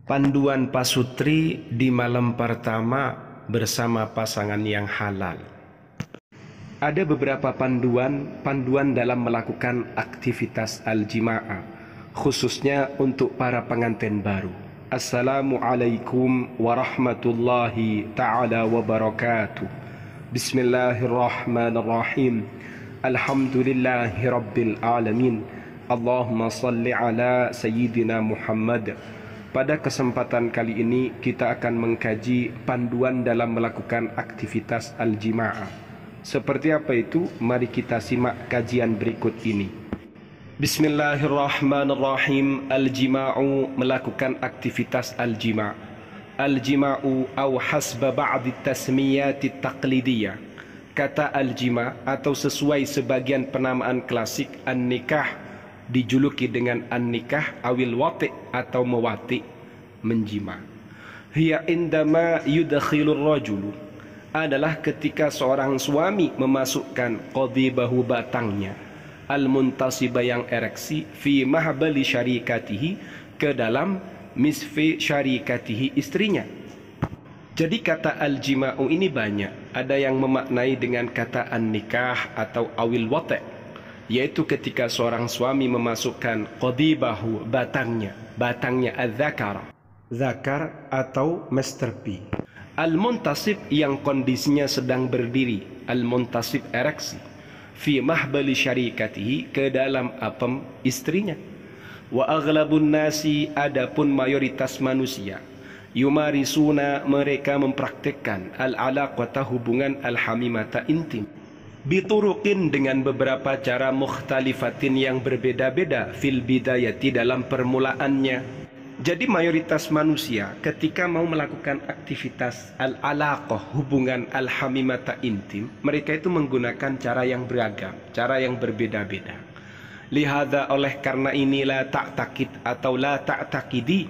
Panduan pasutri di malam pertama bersama pasangan yang halal. Ada beberapa panduan dalam melakukan aktivitas al-jima'ah, khususnya untuk para pengantin baru. Assalamualaikum warahmatullahi ta'ala wabarakatuh. Bismillahirrahmanirrahim. Alhamdulillahi rabbil alamin. Allahumma salli ala Sayyidina Muhammad. Pada kesempatan kali ini kita akan mengkaji panduan dalam melakukan aktivitas al-jima'ah. Seperti apa itu? Mari kita simak kajian berikut ini. Bismillahirrahmanirrahim. Al-jima'u, melakukan aktivitas al-jima'. Al-jima'u au hasba ba'di tasmiyati taqlidiyah. Kata al-jima' atau sesuai sebagian penamaan klasik an-nikah dijuluki dengan an-nikah awil wati' atau mewati, menjima. Hiya indama yudakhilur rajulu, adalah ketika seorang suami memasukkan qadibahu, batangnya, al-muntasiba yang ereksi, fi mahbali syarikatihi, ke dalam misfi syarikatihi, istrinya. Jadi kata al-jima'u ini banyak. Ada yang memaknai dengan kata an-nikah atau awil wati', yaitu ketika seorang suami memasukkan qadibahu, batangnya az-zakar, zakar atau Mr. P. Al-muntasib yang kondisinya sedang berdiri, al-muntasib ereksi, fi mahbali syarikatihi, ke dalam apem istrinya. Wa aghlabun nasi, adapun mayoritas manusia, yumarisuna, mereka mempraktikkan al-alaqata, hubungan al-hamimata, intim, bituruqin, dengan beberapa cara mukhtalifatin, yang berbeda-beda, fil bidayati, dalam permulaannya. Jadi mayoritas manusia ketika mau melakukan aktivitas al-alaqah, hubungan al-hamimata, intim, mereka itu menggunakan cara yang beragam, cara yang berbeda-beda. Lihada, oleh karena ini, la ta'taqid atau la ta'taqidi,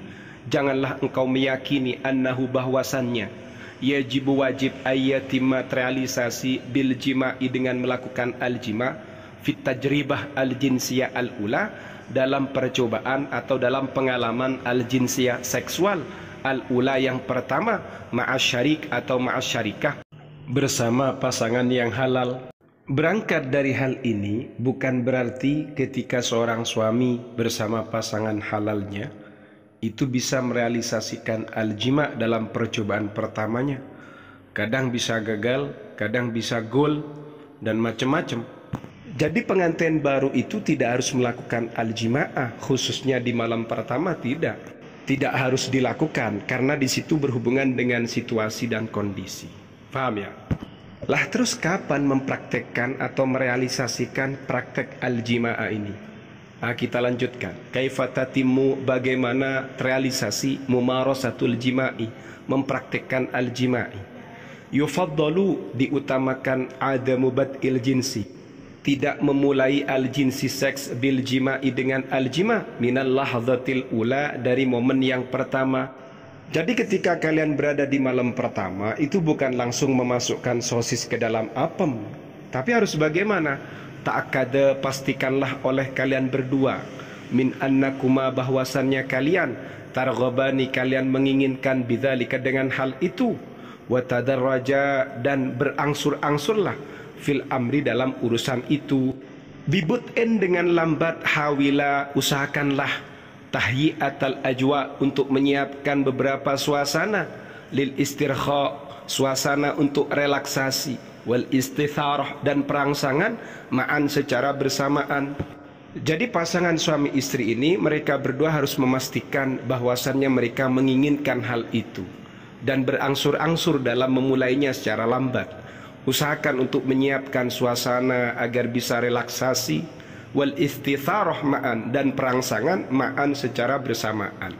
janganlah engkau meyakini, annahu, bahwasannya, yajibu, wajib, ayyatimma, realisasi, bil jima'i, dengan melakukan al-jima', fit tajribah al-jinsiyah al-ula, dalam percobaan atau dalam pengalaman al-jinsiyah seksual al-ula, yang pertama, ma'asyarik atau ma'asyarikah, bersama pasangan yang halal. Berangkat dari hal ini bukan berarti ketika seorang suami bersama pasangan halalnya itu bisa merealisasikan al-jima' dalam percobaan pertamanya. Kadang bisa gagal, kadang bisa gol, dan macam-macam. Jadi pengantin baru itu tidak harus melakukan al-jima'ah, khususnya di malam pertama, tidak harus dilakukan, karena di situ berhubungan dengan situasi dan kondisi. Paham ya? Lah terus kapan mempraktekkan atau merealisasikan praktek al-jima'ah ini? Kita lanjutkan. Kaifa tatimmu, bagaimana realisasi mumarasatul jima'i, mempraktekkan al-jima'i. Yufaddalu, diutamakan adamu bad'il jinsi, tidak memulai al-jinsi seks bil jima'i, dengan al-jima', minal lahzatil ula, dari momen yang pertama. Jadi ketika kalian berada di malam pertama, itu bukan langsung memasukkan sosis ke dalam apem, tapi harus bagaimana? Ta'akada, pastikanlah oleh kalian berdua, min annakuma, bahwasannya kalian, targhabani, kalian menginginkan, bidzalika, dengan hal itu, wa tadarraja, dan berangsur-angsurlah, fil amri, dalam urusan itu, bibut'in, dengan lambat, hawila, usahakanlah, tahyi'atal ajwa, untuk menyiapkan beberapa suasana, lil istirkha, suasana untuk relaksasi, wal istitharah, dan perangsangan, ma'an, secara bersamaan. Jadi pasangan suami istri ini, mereka berdua harus memastikan bahwasannya mereka menginginkan hal itu, dan berangsur-angsur dalam memulainya secara lambat. Usahakan untuk menyiapkan suasana agar bisa relaksasi, wal istitharah ma'an, dan perangsangan ma'an, secara bersamaan.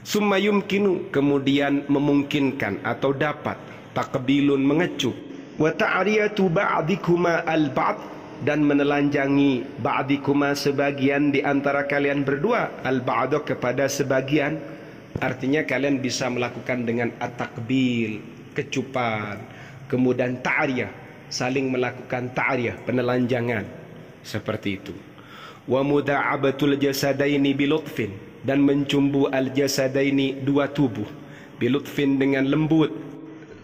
Summa yumkinu, kemudian memungkinkan atau dapat, taqbilun, mengecup, wa ta'riyatu ba'dikuma al-ba'd, dan menelanjangi ba'dikuma, sebagian di antara kalian berdua, al-ba'd, kepada sebagian. Artinya kalian bisa melakukan dengan at-taqbil, kecupan, kemudian ta'riyah, saling melakukan ta'riyah, penelanjangan, seperti itu. Wa muda'abatul jasadaini bilutfin, dan mencumbu al-jasadaini, dua tubuh, bilutfin, dengan lembut.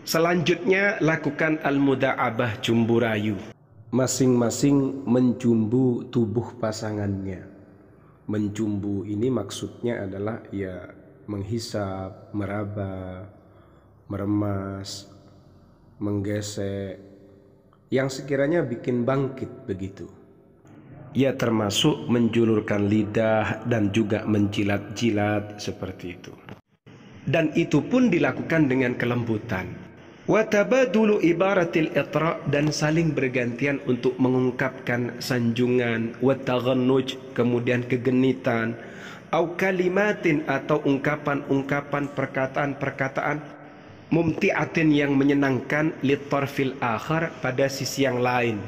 Selanjutnya lakukan al-muda'abah, cumbu rayu. Masing-masing mencumbu tubuh pasangannya. Mencumbu ini maksudnya adalah ya menghisap, meraba, meremas, menggesek, yang sekiranya bikin bangkit begitu. Ya termasuk menjulurkan lidah dan juga menjilat-jilat seperti itu. Dan itu pun dilakukan dengan kelembutan. Wa tabadulu ibaratil itra, dan saling bergantian untuk mengungkapkan sanjungan. Wa taghannuj, kemudian kegenitan. Au kalimatin, atau ungkapan-ungkapan, perkataan-perkataan mumti'atin, yang menyenangkan, litarfil akhar, pada sisi yang lain.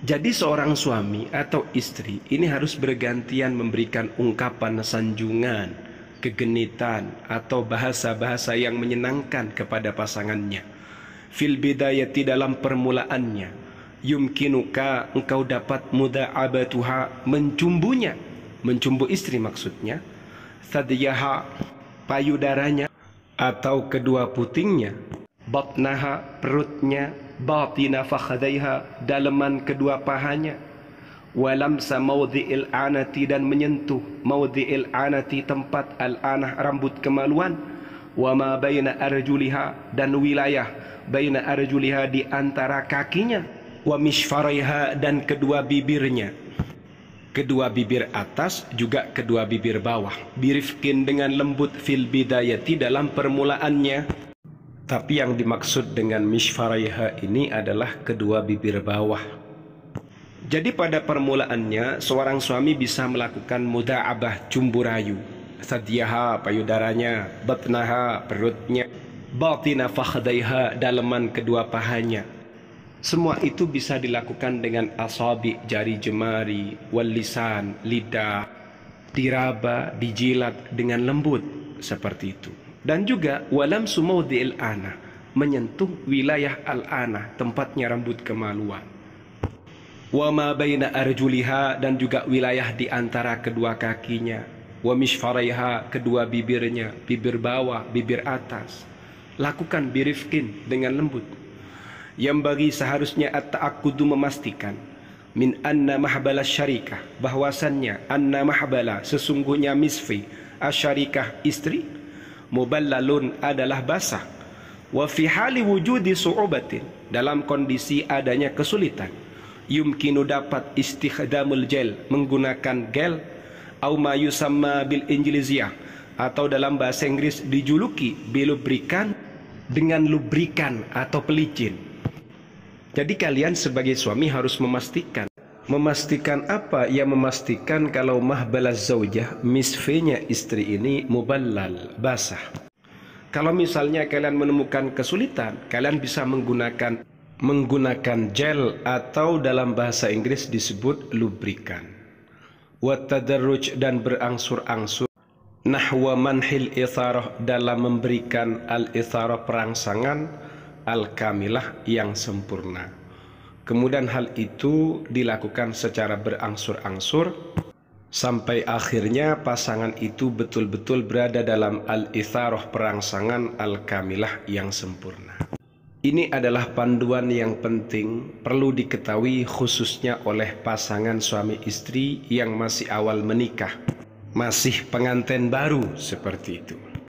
Jadi seorang suami atau istri ini harus bergantian memberikan ungkapan sanjungan, kegenitan, atau bahasa-bahasa yang menyenangkan kepada pasangannya. Fil bidayati, dalam permulaannya. Yumkinuka, engkau dapat muda'abatuha, mencumbunya, mencumbu istri maksudnya. Thadiyaha, payudaranya atau kedua putingnya. Batnaha, perutnya. Batina fakhadaiha, dalaman kedua pahanya. Walamsa maudhi'il anati, dan menyentuh maudhi'il anati, tempat al-anah, rambut kemaluan. Wama baina arjuliha, dan wilayah baina arjuliha, di antara kakinya. Wa mishfaraiha, dan kedua bibirnya, kedua bibir atas juga kedua bibir bawah. Birifkin, dengan lembut, fil bidayati, dalam permulaannya. Tapi yang dimaksud dengan mishfaraiha ini adalah kedua bibir bawah. Jadi pada permulaannya seorang suami bisa melakukan muda'abah, cumbu rayu. Thadiyaha, payudaranya. Batnaha, perutnya. Batina fakhdaiha, dalaman kedua pahanya. Semua itu bisa dilakukan dengan asabi, jari jemari, wal lisan, lidah, diraba, dijilat dengan lembut, seperti itu. Dan juga walam sumaudhi'il ana, menyentuh wilayah al-ana, tempatnya rambut kemaluan. Wa ma baina arjuliha, dan juga wilayah di antara kedua kakinya. Wa mishfaraiha, kedua bibirnya, bibir bawah, bibir atas. Lakukan birifkin, dengan lembut. Yang bagi seharusnya at-ta'akkudu, memastikan, min anna mahbala syarikah, bahwasannya anna mahbala, sesungguhnya misfi, asyarikah, istri, muballalun, adalah basah. Wa fi hali wujudi su'ubatin, dalam kondisi adanya kesulitan. Yumkinu, dapat, istikhdamul gel, menggunakan gel. Au ma yusamma bil injiliziyah, atau dalam bahasa Inggris dijuluki bilubrikan, dengan lubrikan atau pelicin. Jadi kalian sebagai suami harus memastikan. Memastikan apa? Ya memastikan kalau mahbalaz zaujah, misfinya istri ini muballal, basah. Kalau misalnya kalian menemukan kesulitan, kalian bisa menggunakan gel, atau dalam bahasa Inggris disebut lubrikan. Wa tadarruj, dan berangsur-angsur. Nahwa manhil itharah, dalam memberikan al-itharah, perangsangan, al-kamilah, yang sempurna. Kemudian hal itu dilakukan secara berangsur-angsur sampai akhirnya pasangan itu betul-betul berada dalam al-itharah, perangsangan al-kamilah, yang sempurna. Ini adalah panduan yang penting, perlu diketahui khususnya oleh pasangan suami istri yang masih awal menikah, masih pengantin baru, seperti itu.